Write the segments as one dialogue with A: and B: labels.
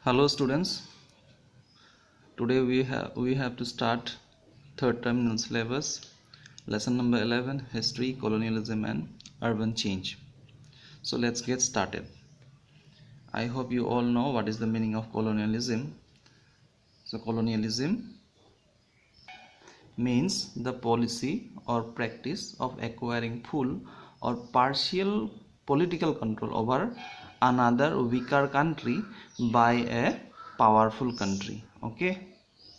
A: Hello students, today we have to start third terminal syllabus, lesson number 11, history, colonialism and urban change. So let's get started. I hope you all know what is the meaning of colonialism. So colonialism means the policy or practice of acquiring full or partial political control over another weaker country by a powerful country. Okay,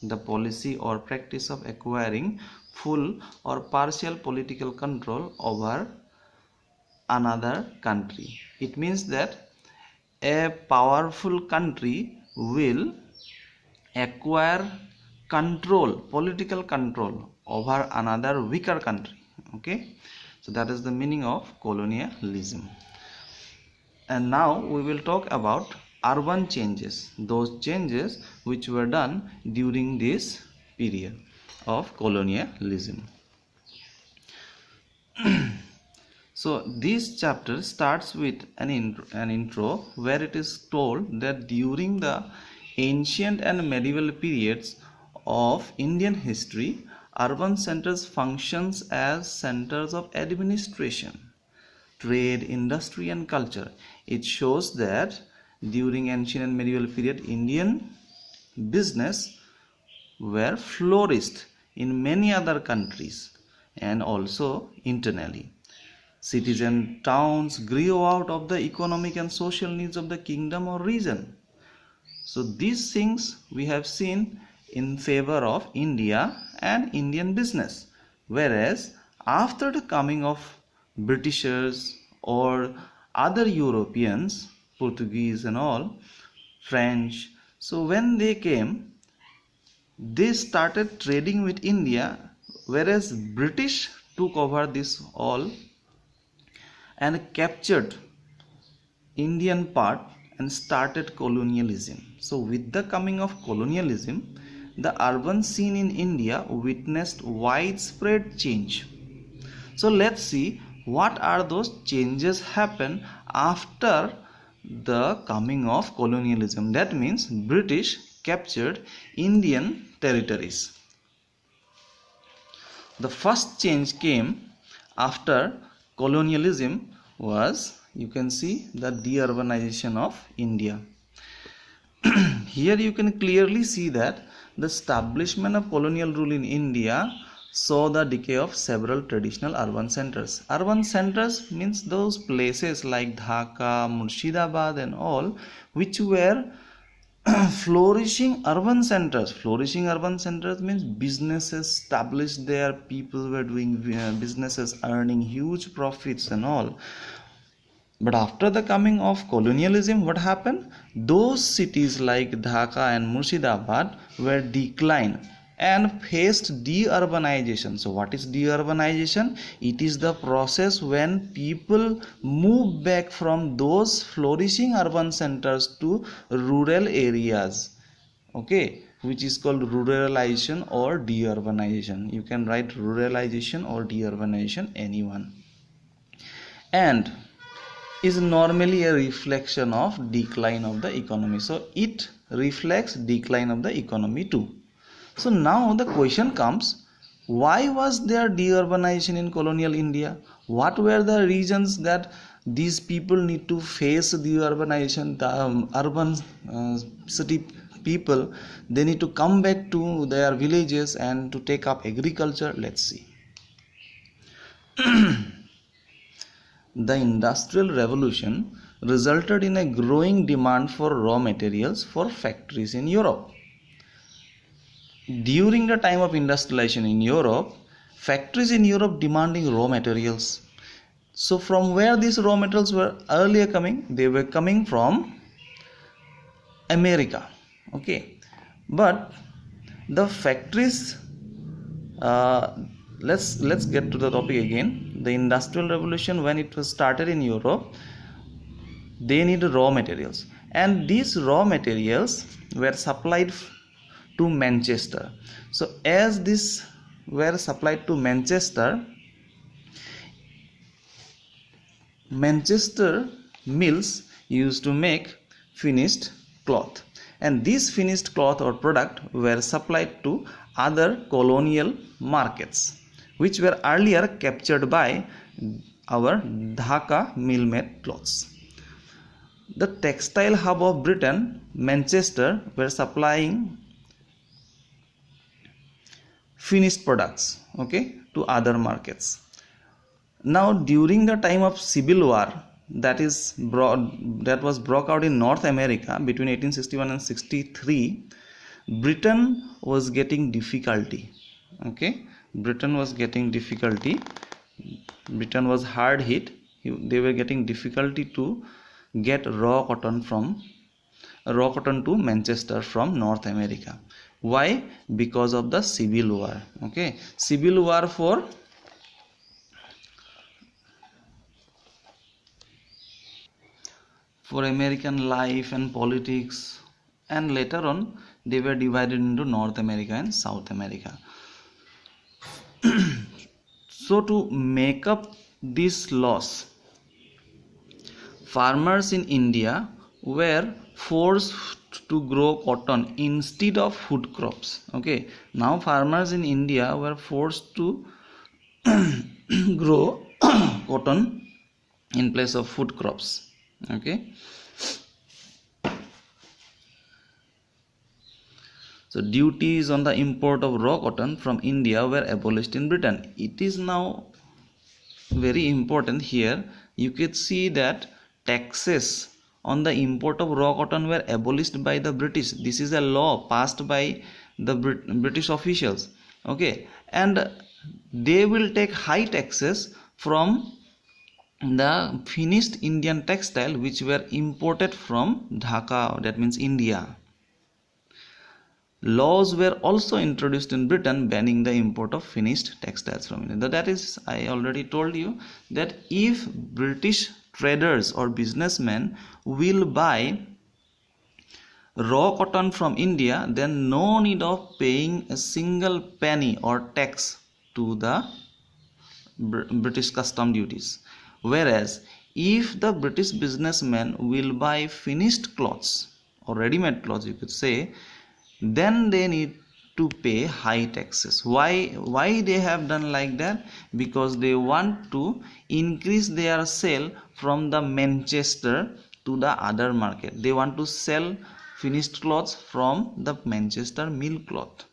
A: the policy or practice of acquiring full or partial political control over another country. It means that a powerful country will acquire political control over another weaker country. Okay, so that is the meaning of colonialism. And now we will talk about urban changes, those changes which were done during this period of colonialism. So this chapter starts with an intro where it is told that during the ancient and medieval periods of Indian history, urban centers functions as centers of administration, trade, industry and culture. It shows that during ancient and medieval period, Indian business were flourished in many other countries and also internally. Cities and towns grew out of the economic and social needs of the kingdom or region. So these things we have seen in favor of India and Indian business. Whereas after the coming of Britishers or other Europeans, Portuguese and all, French, so when they came, they started trading with India, whereas British took over this all and captured Indian part and started colonialism. So with the coming of colonialism, the urban scene in India witnessed widespread change. So let's see what are those changes happen after the coming of colonialism. That means British captured Indian territories. The first change came after colonialism was, you can see, the deurbanization of India. Here you can clearly see that the establishment of colonial rule in India saw the decay of several traditional urban centers. Urban centers means those places like Dhaka, Murshidabad and all, which were flourishing urban centers. Flourishing urban centers means businesses established there, people were doing businesses, earning huge profits and all. But after the coming of colonialism, what happened? Those cities like Dhaka and Murshidabad were declined and faced deurbanization. So what is deurbanization? It is the process when people move back from those flourishing urban centers to rural areas, okay, which is called ruralization or deurbanization. You can write ruralization or deurbanization, anyone, and is normally a reflection of decline of the economy. So it reflects decline of the economy too. So now the question comes, why was there deurbanization in colonial India? What were the reasons that these people need to face deurbanization? The urban city people, they need to come back to their villages and to take up agriculture. Let's see. The Industrial Revolution resulted in a growing demand for raw materials for factories in Europe. During the time of industrialization in Europe, factories in Europe demanding raw materials. So from where these raw materials were earlier coming? They were coming from America. Okay, but the factories, let's get to the topic again. The Industrial Revolution, when it was started in Europe, they needed raw materials, and these raw materials were supplied to Manchester. So as these were supplied to Manchester mills used to make finished cloth, and these finished cloth or product were supplied to other colonial markets, which were earlier captured by our Dhaka mill-made cloths. The textile hub of Britain, Manchester, were supplying finished products, okay, to other markets. Now during the time of Civil War, that was broke out in North America between 1861 and 63, Britain was getting difficulty, okay, Britain was hard hit. They were getting difficulty to get raw cotton to Manchester from North America. Why? Because of the Civil War, okay, Civil War for American life and politics, and later on they were divided into North America and South America. So to make up this loss, farmers in India were forced to grow cotton instead of food crops, okay. Now farmers in India were forced to grow cotton in place of food crops, okay. So duties on the import of raw cotton from India were abolished in Britain. It is now very important here. You could see that taxes on the import of raw cotton were abolished by the British. This is a law passed by the British officials, okay, and they will take high taxes from the finished Indian textile which were imported from Dhaka, that means India. Laws were also introduced in Britain banning the import of finished textiles from India. That is, I already told you that if British traders or businessmen will buy raw cotton from India, then no need of paying a single penny or tax to the British custom duties. Whereas if the British businessmen will buy finished clothes or ready-made clothes, you could say, then they need to pay high taxes. Why they have done like that? Because they want to increase their sale from the Manchester to the other market. They want to sell finished clothes from the Manchester mill cloth.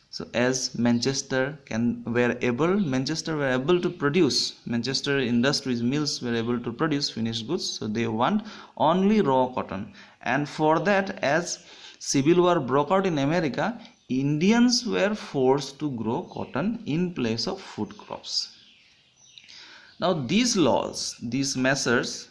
A: So as Manchester were able to produce, Manchester industries mills were able to produce finished goods, so they want only raw cotton. And for that, as Civil War broke out in America, Indians were forced to grow cotton in place of food crops. Now these laws, these measures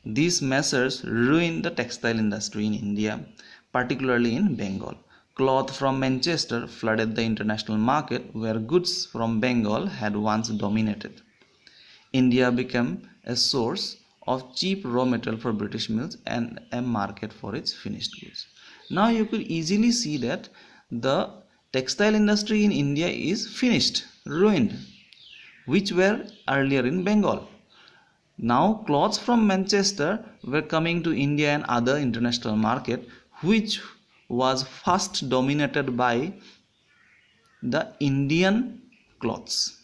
A: ruined the textile industry in India, particularly in Bengal. Cloth from Manchester flooded the international market where goods from Bengal had once dominated. India became a source of cheap raw material for British mills and a market for its finished goods. Now you could easily see that the textile industry in India is finished, ruined, which were earlier in Bengal. Now clothes from Manchester were coming to India and other international market, which was first dominated by the Indian cloths.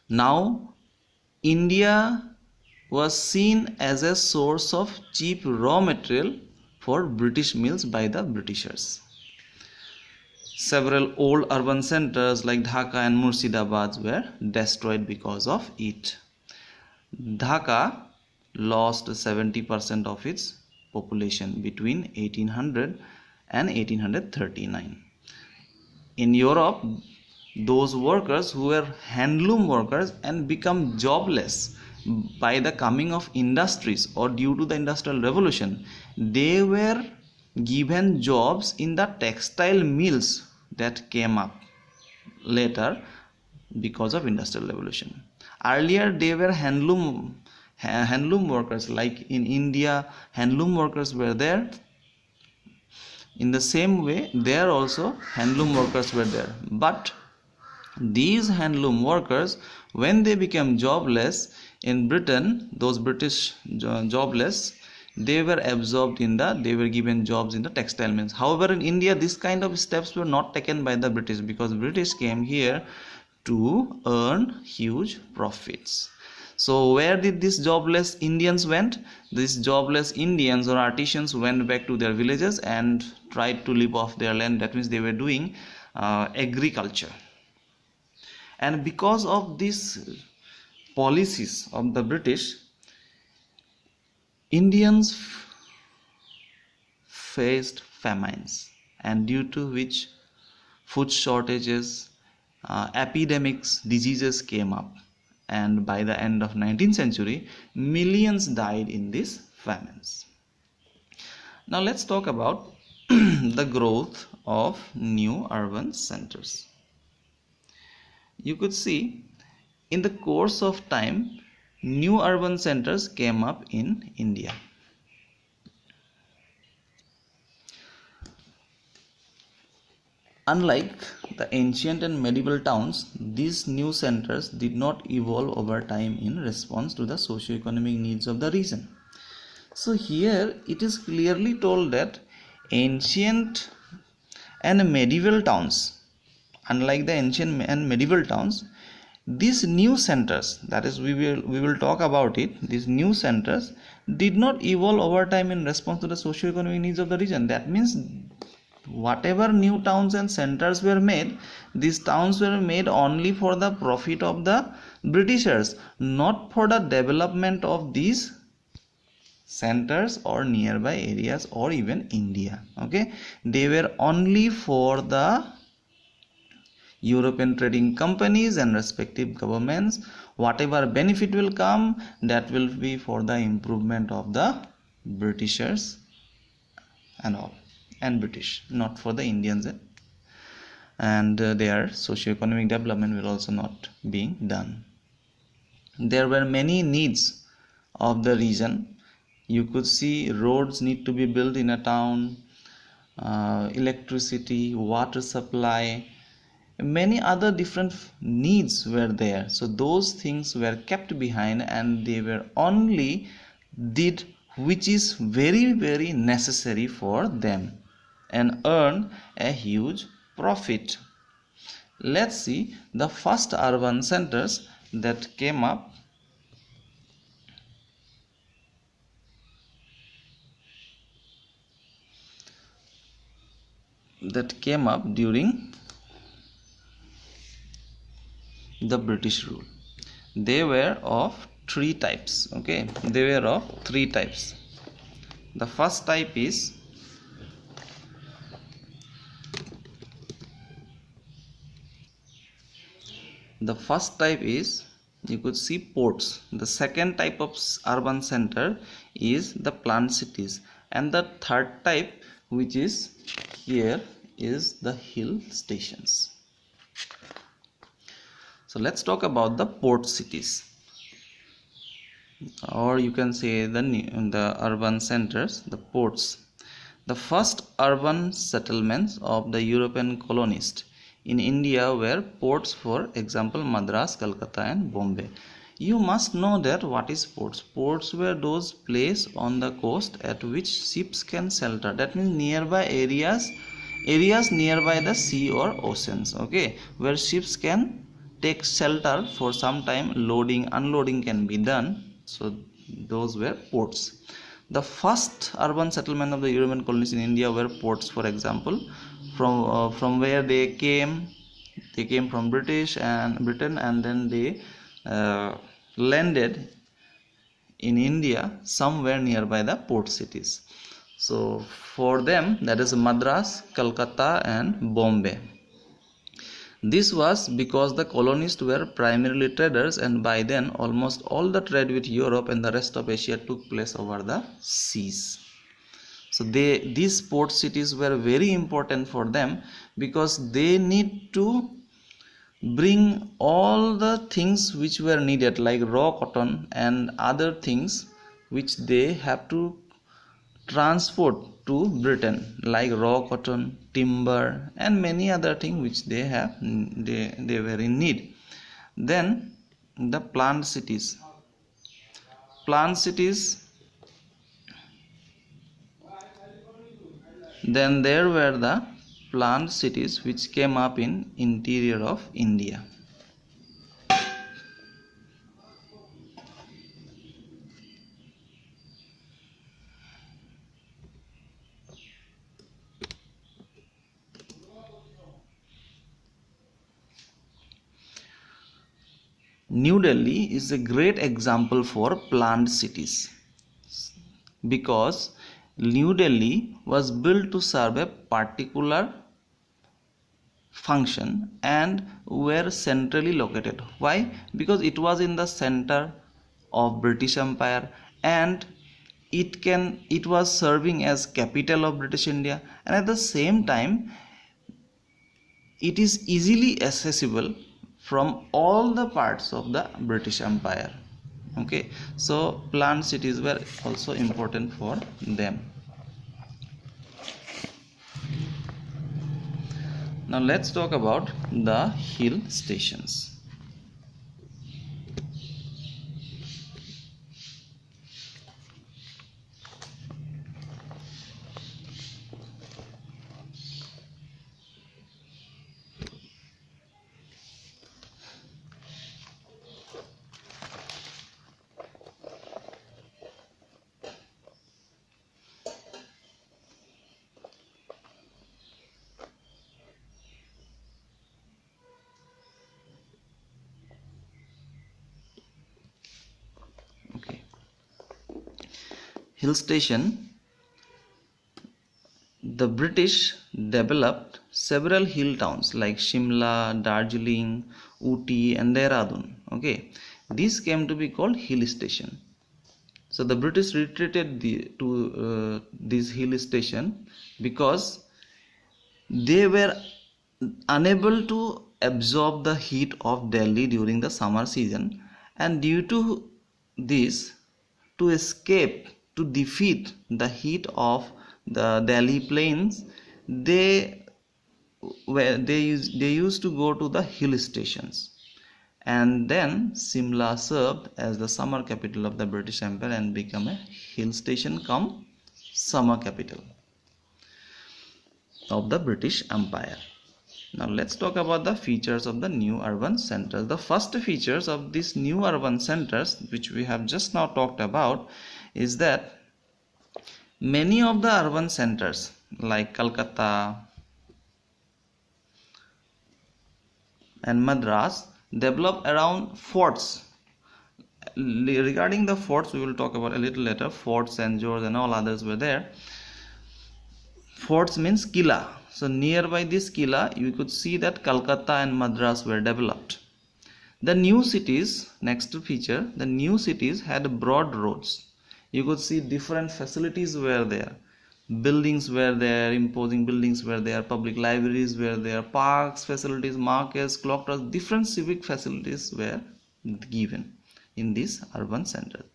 A: Now India was seen as a source of cheap raw material for British mills by the Britishers. Several old urban centers like Dhaka and Murshidabad were destroyed because of it. Dhaka lost 70% of its population between 1800 and 1839. In Europe, those workers who were handloom workers and become jobless by the coming of industries or due to the Industrial Revolution, they were given jobs in the textile mills that came up later because of Industrial Revolution. Earlier they were handloom workers, like in India handloom workers were there. In the same way, there also handloom workers were there, but these handloom workers, when they became jobless, In Britain, those British jobless, they were absorbed in they were given jobs in the textile mills. However, in India, this kind of steps were not taken by the British, because British came here to earn huge profits. So where did these jobless Indians went? These jobless Indians or artisans went back to their villages and tried to live off their land. That means they were doing agriculture. And because of these policies of the British, Indians faced famines, and due to which food shortages, epidemics, diseases came up, and by the end of 19th century, millions died in these famines. Now let's talk about the growth of new urban centers. You could see in the course of time, new urban centers came up in India. Unlike the ancient and medieval towns, these new centers did not evolve over time in response to the socio-economic needs of the region. So here it is clearly told that ancient and medieval towns, unlike the ancient and medieval towns, these new centers, that is we will talk about it, these new centers did not evolve over time in response to the socio-economic needs of the region. That means whatever new towns and centers were made, these towns were made only for the profit of the Britishers, not for the development of these centers or nearby areas or even India. Okay, they were only for the European trading companies and respective governments. Whatever benefit will come, that will be for the improvement of the Britishers and all, and British, not for the Indians, and their socio-economic development will also not being done. There were many needs of the region. You could see roads need to be built in a town, electricity, water supply, many other different needs were there. So those things were kept behind, and they were only did which is very, very necessary for them and earn a huge profit. Let's see the first urban centers that came up. During the British rule. They were of three types. Okay, they were of three types. The first type is you could see ports. The second type of urban center is the planned cities, and the third type, which is here, is the hill stations. So let's talk about the port cities, or you can say the urban centers, the ports. The first urban settlements of the European colonists in India were ports, for example Madras, Calcutta and Bombay. You must know that what is ports. Ports were those places on the coast at which ships can shelter. That means nearby areas nearby the sea or oceans, okay, where ships can take shelter for some time, loading, unloading can be done. So those were ports. The first urban settlement of the European colonies in India were ports. For example, from where they came from Britain, and then they landed in India somewhere nearby the port cities. So for them, that is Madras, Calcutta and Bombay. This was because the colonists were primarily traders, and by then almost all the trade with Europe and the rest of Asia took place over the seas. So these port cities were very important for them, because they need to bring all the things which were needed, like raw cotton and other things which they have to transport to Britain, like raw cotton, timber and many other things which they were in need. Then the planned cities. planned cities. Then there were the planned cities which came up in interior of India. New Delhi is a great example for planned cities because New Delhi was built to serve a particular function and were centrally located. Why? Because it was in the center of British Empire and it was serving as capital of British India, and at the same time it is easily accessible from all the parts of the British Empire. Okay, so planned cities were also important for them. Now let's talk about the hill stations. Hill station. The British developed several hill towns like Shimla, Darjeeling, Ooty and Dehradun. Okay, these came to be called hill station. So the British retreated to this hill station because they were unable to absorb the heat of Delhi during the summer season, and due to this, to escape, to defeat the heat of the Delhi plains, they used to go to the hill stations, and then Simla served as the summer capital of the British Empire and became a hill station come summer capital of the British Empire. Now let's talk about the features of the new urban centers. The first features of these new urban centers, which we have just now talked about, is that many of the urban centers like Calcutta and Madras developed around forts. Regarding the forts, we will talk about a little later. Fort St. George and all others were there. Forts means killa. So nearby this killa, you could see that Calcutta and Madras were developed. The new cities, next feature, the new cities had broad roads. You could see different facilities were there. Buildings were there, imposing buildings were there, public libraries were there, parks, facilities, markets, clock towers, different civic facilities were given in these urban centers.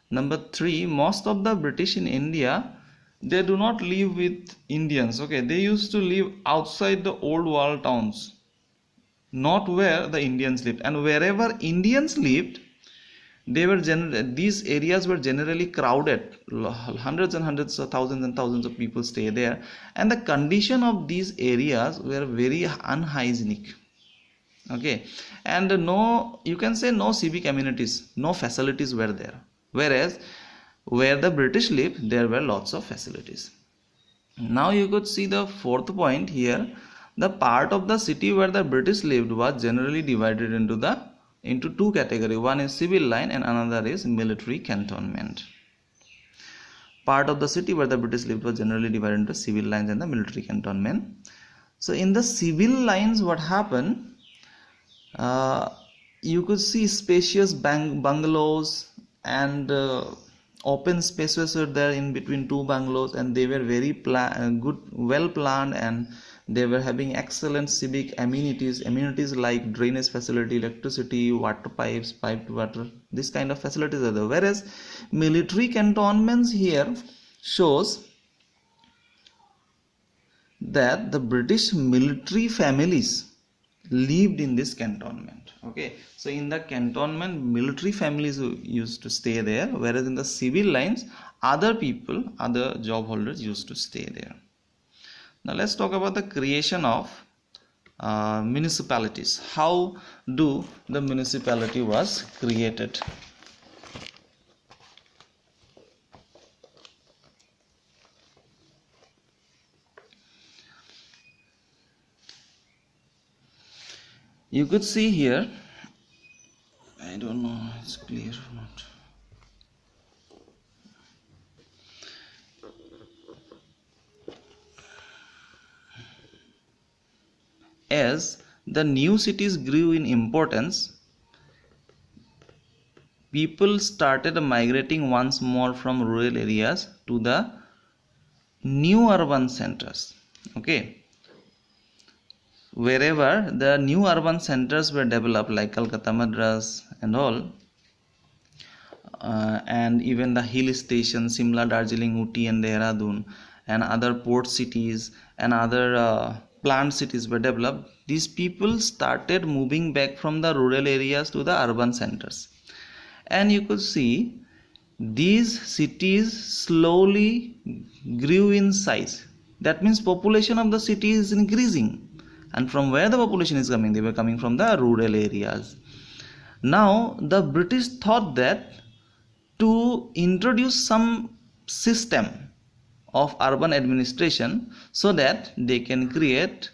A: Number 3, most of the British in India, they do not live with Indians. Okay, they used to live outside the old walled towns, not where the Indians lived. And wherever Indians lived, these areas were generally crowded. Hundreds and hundreds of thousands and thousands of people stay there, and the condition of these areas were very unhygienic. Okay, and you can say no civic amenities, no facilities were there. Whereas where the British lived, there were lots of facilities. Now you could see the fourth point here. The part of the city where the British lived was generally divided into two categories. One is civil line and another is military cantonment. Part of the city where the British lived was generally divided into civil lines and the military cantonment. So in the civil lines, what happened? You could see spacious bungalows and open spaces were there in between two bungalows, and they were very well planned, and they were having excellent civic amenities like drainage facility, electricity, water pipes, piped water. This kind of facilities are there. Whereas military cantonments here shows that the British military families lived in this cantonment. Okay, so in the cantonment, military families used to stay there, whereas in the civil lines, other people, other job holders used to stay there. Now let's talk about the creation of municipalities. How do the municipality was created? You could see here, I don't know it's clear or not. As the new cities grew in importance, people started migrating once more from rural areas to the new urban centers. Okay, wherever the new urban centers were developed, like Calcutta, Madras and all, and even the hill stations Simla, Darjeeling, Ooty and Dehradun, and other port cities and other plant cities were developed, these people started moving back from the rural areas to the urban centers. And you could see these cities slowly grew in size. That means population of the city is increasing. And from where the population is coming? They were coming from the rural areas. Now the British thought that to introduce some system of urban administration so that they can create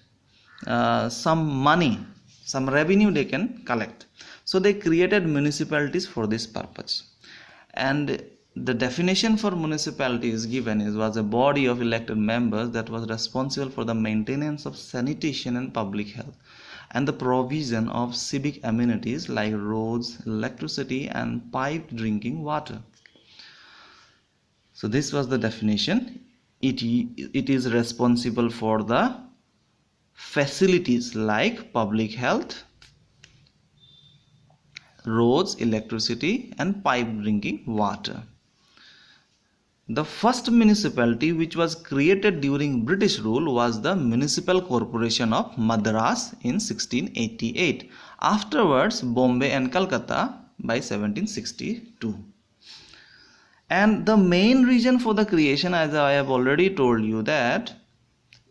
A: some money, some revenue they can collect. So they created municipalities for this purpose. And the definition for municipality is given was a body of elected members that was responsible for the maintenance of sanitation and public health and the provision of civic amenities like roads, electricity and piped drinking water. So this was the definition. It is responsible for the facilities like public health, roads, electricity and piped drinking water. The first municipality which was created during British rule was the Municipal Corporation of Madras in 1688. Afterwards, Bombay and Calcutta by 1762. And the main reason for the creation, as I have already told you, that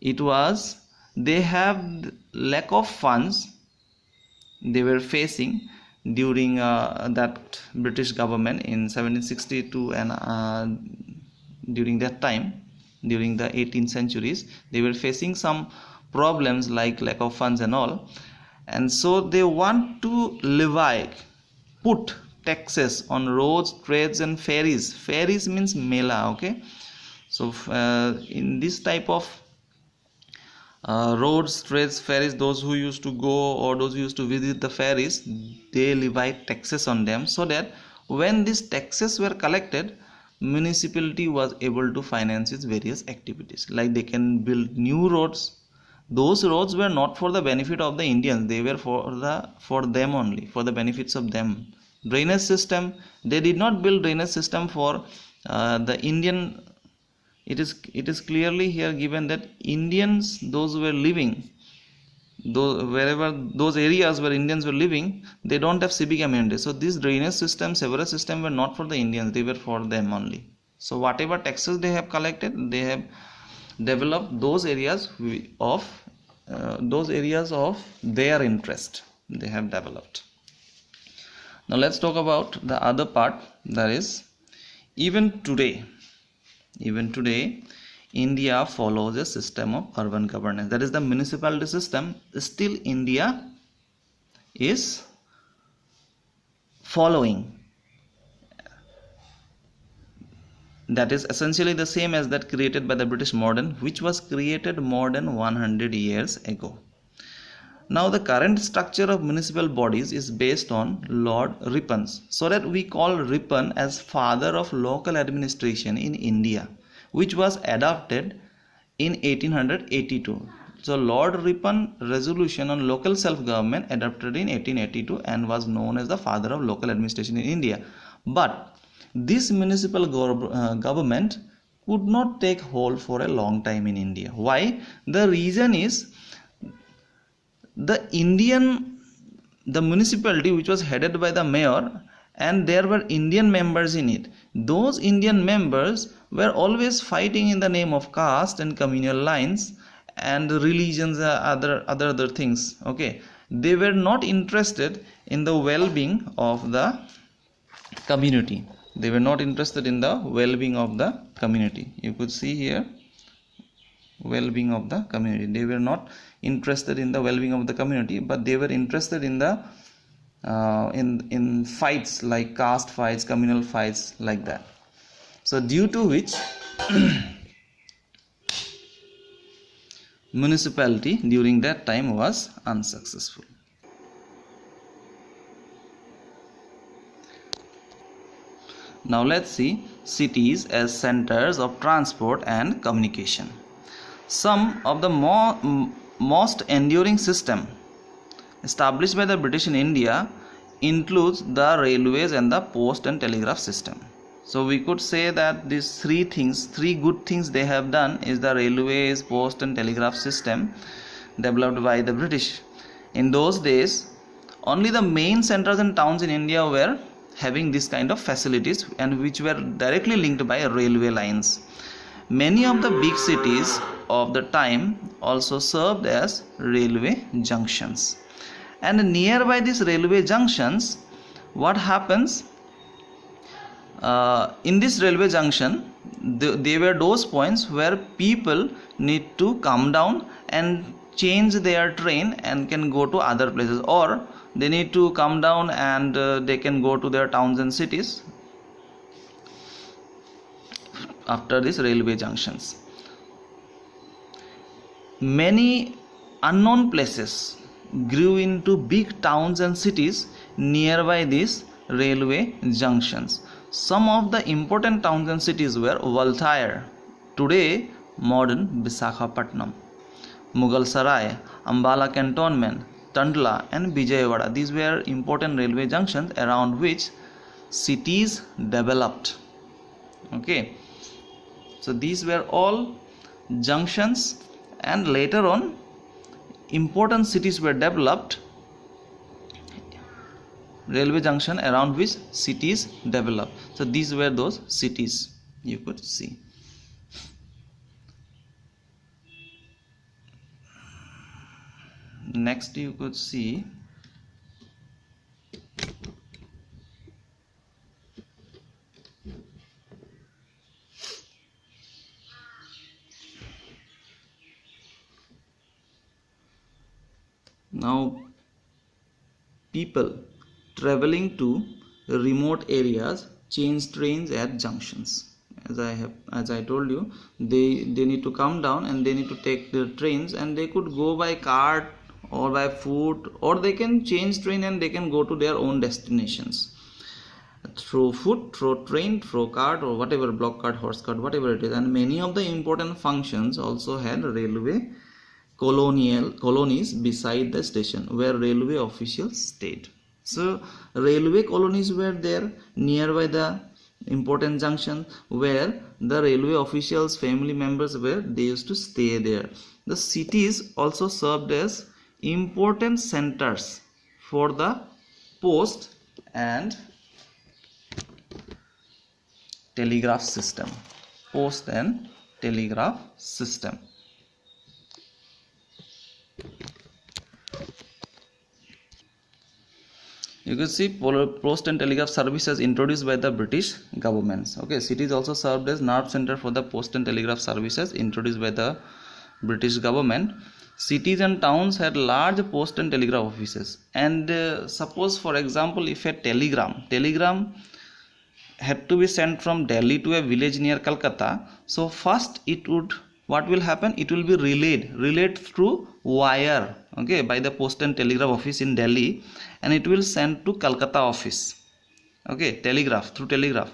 A: it was they have lack of funds they were facing during that British government in 1762 and during that time, during the 18th centuries, they were facing some problems like lack of funds and all, and so they want to levy, put taxes on roads, trades and ferries. Ferries means mela. Okay, so in this type of roads, trades, ferries, those who used to go or those who used to visit the ferries, they levied taxes on them, so that when these taxes were collected, municipality was able to finance its various activities, like they can build new roads. Those roads were not for the benefit of the Indians, they were for them only, for the benefits of them. Drainage system, they did not build drainage system for the Indian. It is clearly here given that Indians, those who were living, wherever those areas where Indians were living, they don't have civic amenities. So these drainage systems, several systems were not for the Indians, they were for them only. So whatever taxes they have collected, they have developed those areas of their interest they have developed. Now let's talk about the other part, that is even today India follows a system of urban governance, that is the municipality system. Still India is following. That is essentially the same as that created by the British modern, which was created more than 100 years ago. Now the current structure of municipal bodies is based on Lord Rippon's, so that we call Ripon as father of local administration in India, which was adopted in 1882. So Lord Ripon resolution on local self-government adopted in 1882 and was known as the father of local administration in India. But this municipal government could not take hold for a long time in India. Why? The reason is the municipality which was headed by the mayor, and there were Indian members in it. Those Indian members were always fighting in the name of caste and communal lines and religions, other things. Okay, they were not interested in the well-being of the community. They were not interested in the well-being of the community. You could see here, well-being of the community. They were not interested in the well-being of the community, but they were interested in the in fights like caste fights, communal fights, like that. So due to which municipality during that time was unsuccessful. Now let's see cities as centers of transport and communication. Some of the most enduring system established by the British in India includes the railways and the post and telegraph system. So we could say that these three good things they have done is the railways, post and telegraph system developed by the British. In those days, only the main centers and towns in India were having this kind of facilities, and which were directly linked by railway lines. Many of the big cities of the time also served as railway junctions. And nearby these railway junctions, what happens? In this railway junction, there were those points where people need to come down and change their train and can go to other places, or they need to come down and they can go to their towns and cities after these railway junctions. Many unknown places grew into big towns and cities nearby these railway junctions. Some of the important towns and cities were Valtair, today modern Visakhapatnam, Mughal Sarai, Ambala Cantonment, Tandla and Vijayawada. These were important railway junctions around which cities developed. Okay, so these were all junctions, and later on important cities were developed, railway junction around which cities developed. So these were those cities you could see. Next you could see now people traveling to remote areas change trains at junctions. As I told you, they need to come down and they need to take the trains, and they could go by cart or by foot, or they can change train and they can go to their own destinations through foot, through train, through cart, or whatever, block cart, horse cart, whatever it is. And many of the important functions also had railway colonies beside the station where railway officials stayed. So railway colonies were there nearby the important junction where the railway officials, family members were, they used to stay there. The cities also served as important centers for the post and telegraph system. Post and telegraph system. You can see post and telegraph services introduced by the British governments. Okay, cities also served as nerve center for the post and telegraph services introduced by the British government. Cities and towns had large post and telegraph offices, and suppose for example if a telegram had to be sent from Delhi to a village near Calcutta, so first what will happen, it will be relayed through wire, okay, by the post and telegraph office in Delhi, and it will send to Calcutta office, okay, through telegraph.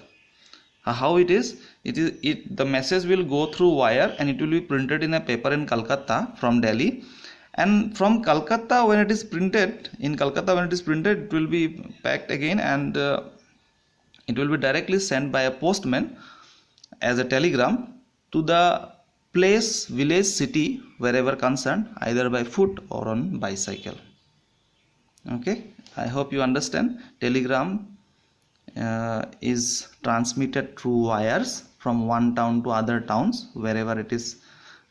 A: How it is, the message will go through wire and it will be printed in a paper in Calcutta from Delhi, and from Calcutta when it is printed, it will be packed again, and it will be directly sent by a postman as a telegram to the place, village, city, wherever concerned, either by foot or on bicycle. Okay, I hope you understand. Telegram is transmitted through wires from one town to other towns, wherever it is,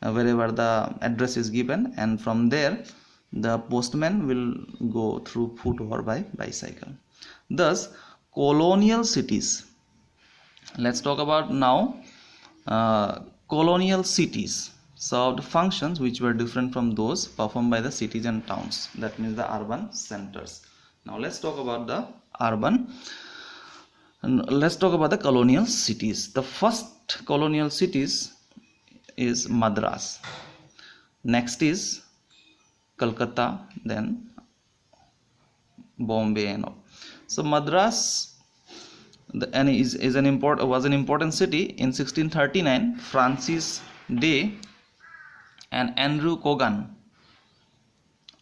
A: wherever the address is given, and from there the postman will go through foot or by bicycle. Thus, colonial cities. Let's talk about now colonial cities served functions which were different from those performed by the cities and towns, that means the urban centers. Now let's talk about the colonial cities. The first colonial cities is Madras, next is Calcutta, then Bombay and all. So Madras was an important city. In 1639, Francis Day and Andrew Cogan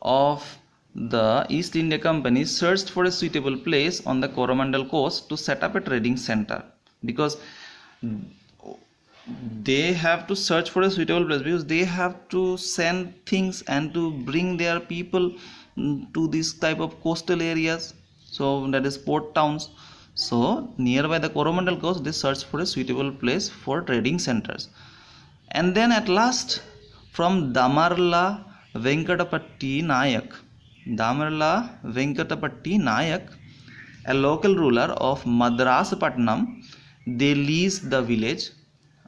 A: of the East India Company searched for a suitable place on the Coromandel coast to set up a trading center, because they have to search for a suitable place, because they have to send things and to bring their people to this type of coastal areas, so that is port towns. So nearby the Coromandel coast, they searched for a suitable place for trading centers, and then at last from Damarla Venkatapatti Nayak, a local ruler of Madras Patnam, they leased the village.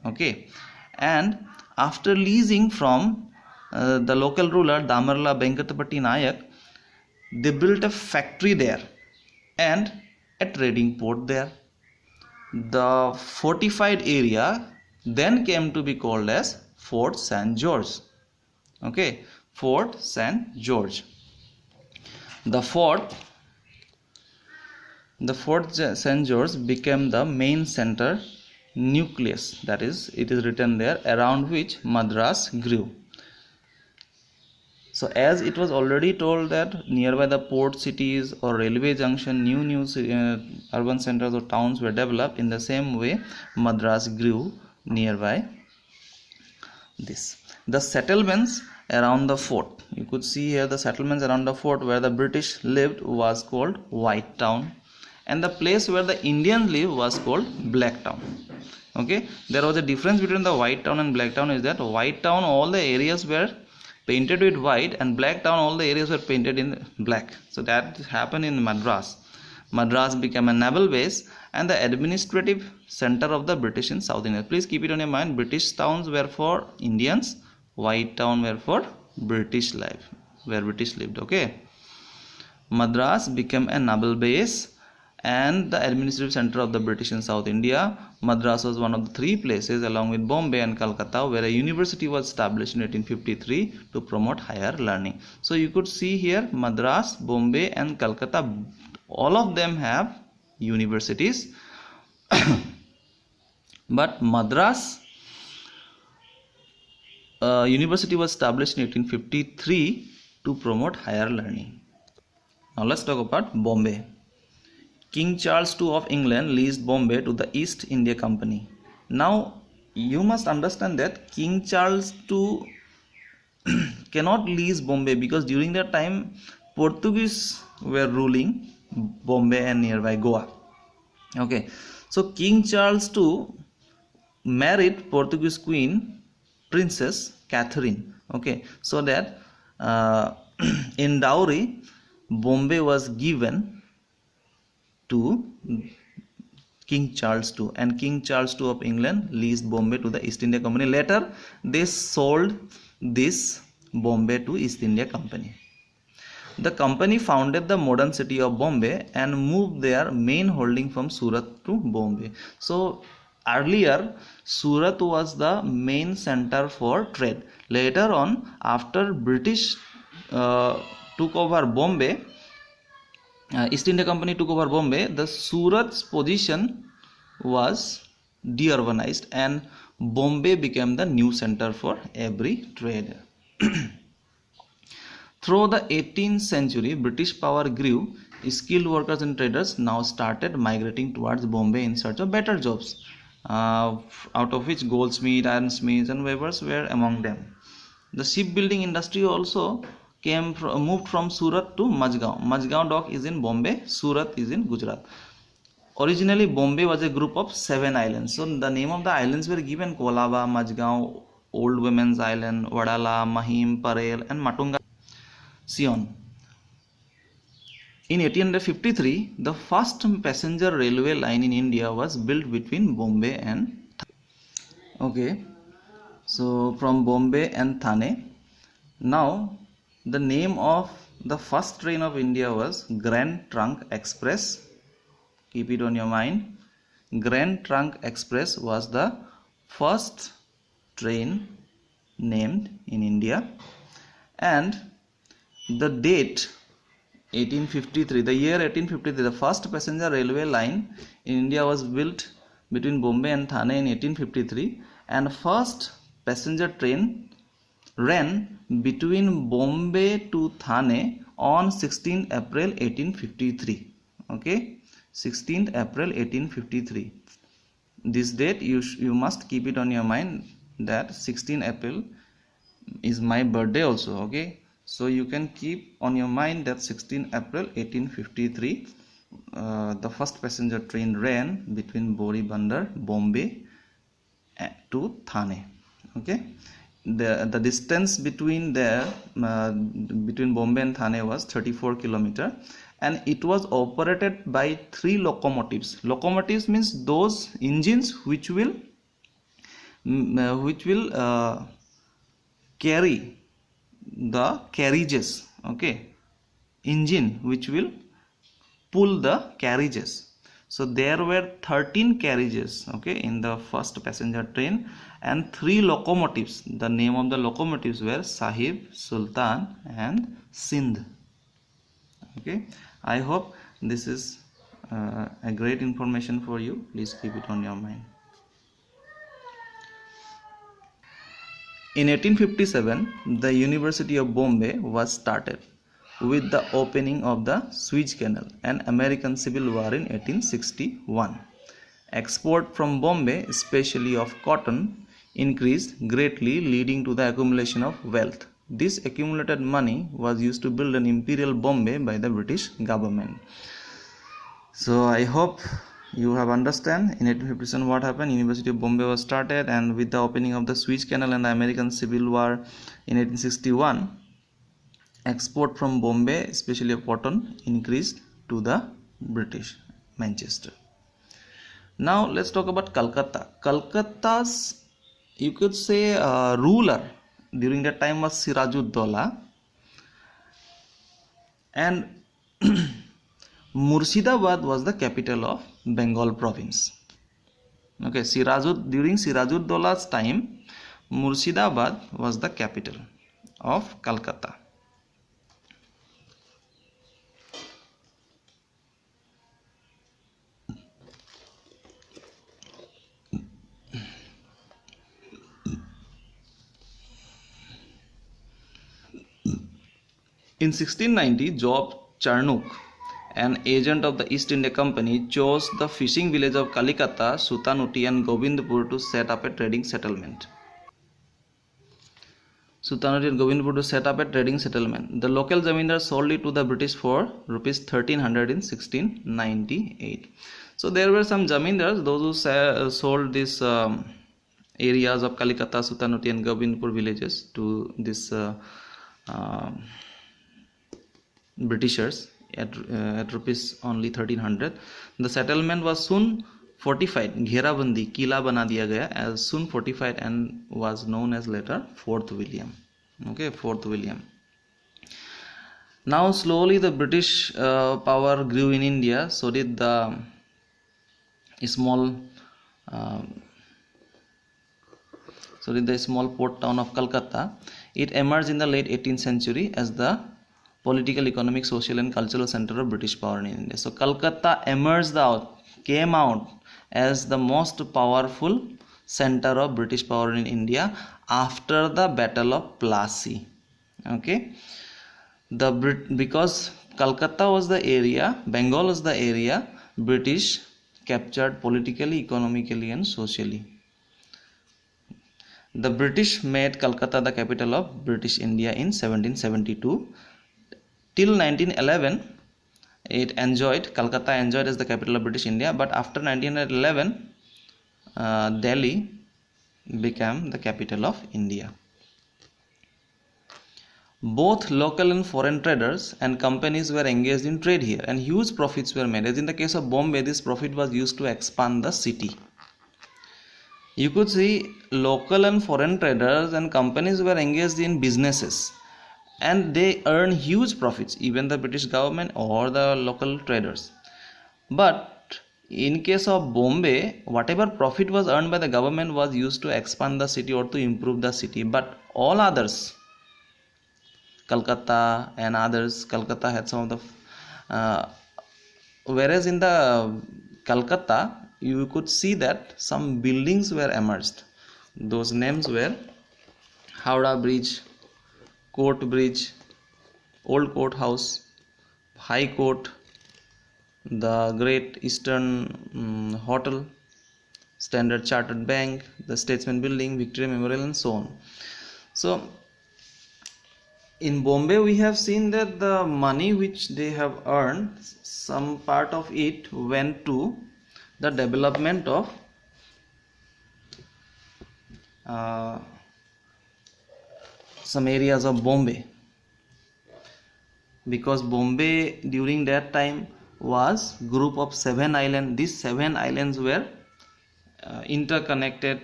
A: Okay, and after leasing from the local ruler Damarla Venkatapatti Nayak, they built a factory there and a trading port there. The fortified area then came to be called as Fort St. George. Okay, Fort St. George. The Fort St. George became the main center nucleus, that is, it is written there, around which Madras grew. So as it was already told that nearby the port cities or railway junction, new urban centers or towns were developed, in the same way Madras grew nearby this. The settlements around the fort, you could see here the settlements around the fort where the British lived was called White Town, and the place where the Indians live was called Black Town. Okay, there was a difference between the White Town and Black Town, is that White Town all the areas were painted with white, and Black Town all the areas were painted in black. So that happened in Madras. Madras became a naval base and the administrative center of the British in South India. Please keep it on your mind, British towns were for Indians, White Town were for British life, where British lived. Okay, Madras became a naval base and the administrative center of the British in South India. Madras was one of the three places along with Bombay and Calcutta where a university was established in 1853 to promote higher learning. So you could see here Madras, Bombay and Calcutta, all of them have universities. But Madras university was established in 1853 to promote higher learning. Now let's talk about Bombay. King Charles II of England leased Bombay to the East India Company. Now you must understand that King Charles II cannot lease Bombay, because during that time Portuguese were ruling Bombay and nearby Goa. Okay, so King Charles II married Portuguese Queen Princess Catherine. Okay, so that in dowry Bombay was given to King Charles II, and King Charles II of England leased Bombay to the East India Company. Later they sold this Bombay to East India Company. The company founded the modern city of Bombay and moved their main holding from Surat to Bombay. So earlier Surat was the main center for trade. Later on, after British took over Bombay, East India Company took over Bombay, the Surat's position was deurbanized and Bombay became the new center for every trade. Through the 18th century, British power grew. Skilled workers and traders now started migrating towards Bombay in search of better jobs. out of which goldsmith, ironsmiths, and weavers were among them. The shipbuilding industry also moved from Surat to Majgaon. Majgaon dock is in Bombay, Surat is in Gujarat. Originally, Bombay was a group of 7 islands. So the name of the islands were given: Kolaba, Majgaon, Old Women's Island, Wadala, Mahim, Parel, and Matunga, Sion. In 1853, the first passenger railway line in India was built between Bombay and Thane. Okay, so from Bombay and Thane. Now, the name of the first train of India was Grand Trunk Express. Keep it on your mind. Grand Trunk Express was the first train named in India, and the date 1853, the year 1853, the first passenger railway line in India was built between Bombay and Thane in 1853, and first passenger train ran between Bombay to Thane on 16th April 1853. Okay, 16th April 1853. This date you must keep it on your mind, that 16th April is my birthday also. Okay, so you can keep on your mind that 16th April 1853 the first passenger train ran between Boribandar, Bombay to Thane. Okay, the distance between between Bombay and Thane was 34 kilometer, and it was operated by 3 locomotives. Locomotives means those engines which will carry the carriages. Okay, engine which will pull the carriages. So there were 13 carriages, okay, in the first passenger train, and 3 locomotives. The name of the locomotives were Sahib, Sultan, and Sindh. Okay, I hope this is a great information for you. Please keep it on your mind. In 1857, the University of Bombay was started with the opening of the Suez Canal and American Civil War in 1861. Export from Bombay, especially of cotton, increased greatly, leading to the accumulation of wealth. This accumulated money was used to build an imperial Bombay by the British government. So I hope you have understand. In 1857 what happened? University of Bombay was started, and with the opening of the Suez Canal and the American Civil War in 1861, export from Bombay, especially of cotton, increased to the British Manchester. Now let's talk about Calcutta. Calcutta's, you could say, ruler during that time was Sirajud-Daulah, and Murshidabad was the capital of Bengal province. Okay, during Sirajud-Daulah's time, Murshidabad was the capital of Calcutta. In 1690, Job Charnock, an agent of the East India Company, chose the fishing village of Kalikata, Sutanuti, and Govindpur to set up a trading settlement. Sutanuti and Govindpur to set up a trading settlement. The local zamindar sold it to the British for rupees 1300 in 1698. So there were some zamindars, those who sold these areas of Kalikata, Sutanuti, and Govindpur villages to this Britishers at rupees only 1300. The settlement was soon fortified, घेराबंदी, किला बना दिया गया, as soon fortified, and was known as later Fort William. Okay, Fort William. Now slowly the British power grew in India. So did the small port town of Calcutta. It emerged in the late 18th century as the political, economic, social, and cultural center of British power in India. So Calcutta came out as the most powerful center of British power in India after the Battle of Plassey. Okay, because Calcutta was the area, Bengal was the area, British captured politically, economically and socially. The British made Calcutta the capital of British India in 1772. Till 1911, Calcutta enjoyed as the capital of British India, but after 1911, Delhi became the capital of India. Both local and foreign traders and companies were engaged in trade here, and huge profits were made. As in the case of Bombay, this profit was used to expand the city. You could see local and foreign traders and companies were engaged in businesses, and they earn huge profits, even the British government or the local traders. But in case of Bombay, whatever profit was earned by the government was used to expand the city or to improve the city. But all others, Calcutta and others, Calcutta had some of the whereas in the Calcutta you could see that some buildings were emerged. Those names were Howrah Bridge, Court Bridge, Old Court House, High Court, the Great Eastern Hotel, Standard Chartered Bank, the Statesman Building, Victoria Memorial and so on. So in Bombay we have seen that the money which they have earned, some part of it went to the development of some areas of Bombay, because Bombay during that time was group of 7 islands. These 7 islands were interconnected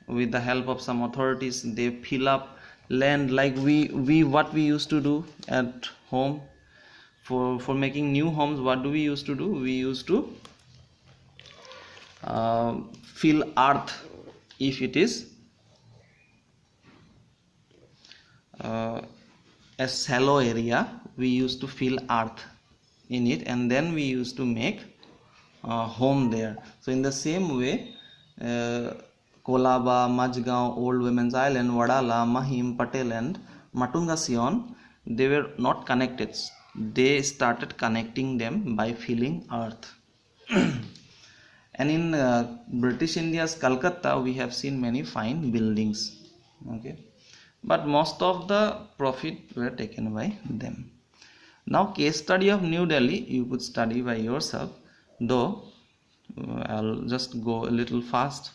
A: with the help of some authorities. They fill up land like what we used to do at home. For making new homes, what do we used to do? We used to fill earth. If it is a shallow area, we used to fill earth in it, and then we used to make a home there. So in the same way, Kolaba, Majgaon, Old Women's Island, Wadala, Mahim, Patel and Matunga Sion, they were not connected. They started connecting them by filling earth. And in British India's Calcutta, we have seen many fine buildings. Okay, but most of the profit were taken by them. Now, case study of New Delhi, you could study by yourself, though I'll just go a little fast.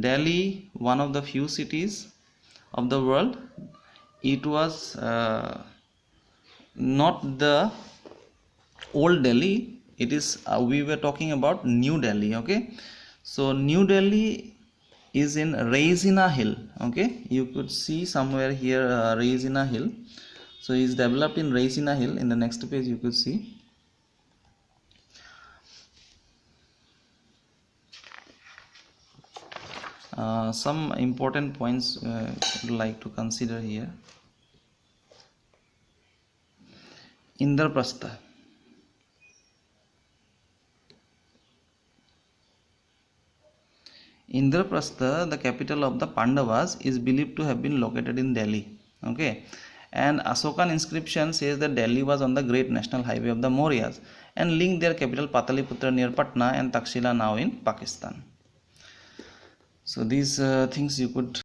A: Delhi, one of the few cities of the world. It was not the old Delhi. It is we were talking about New Delhi. Okay, so New Delhi is in Raisina Hill. Okay, you could see somewhere here Raisina Hill. So it is developed in Raisina Hill. In the next page you could see. Some important points would like to consider here. Indraprastha. Indraprastha, the capital of the Pandavas, is believed to have been located in Delhi. Okay, and Asokan inscription says that Delhi was on the great national highway of the Mauryas and linked their capital Pataliputra near Patna and Takshila now in Pakistan. So these things you could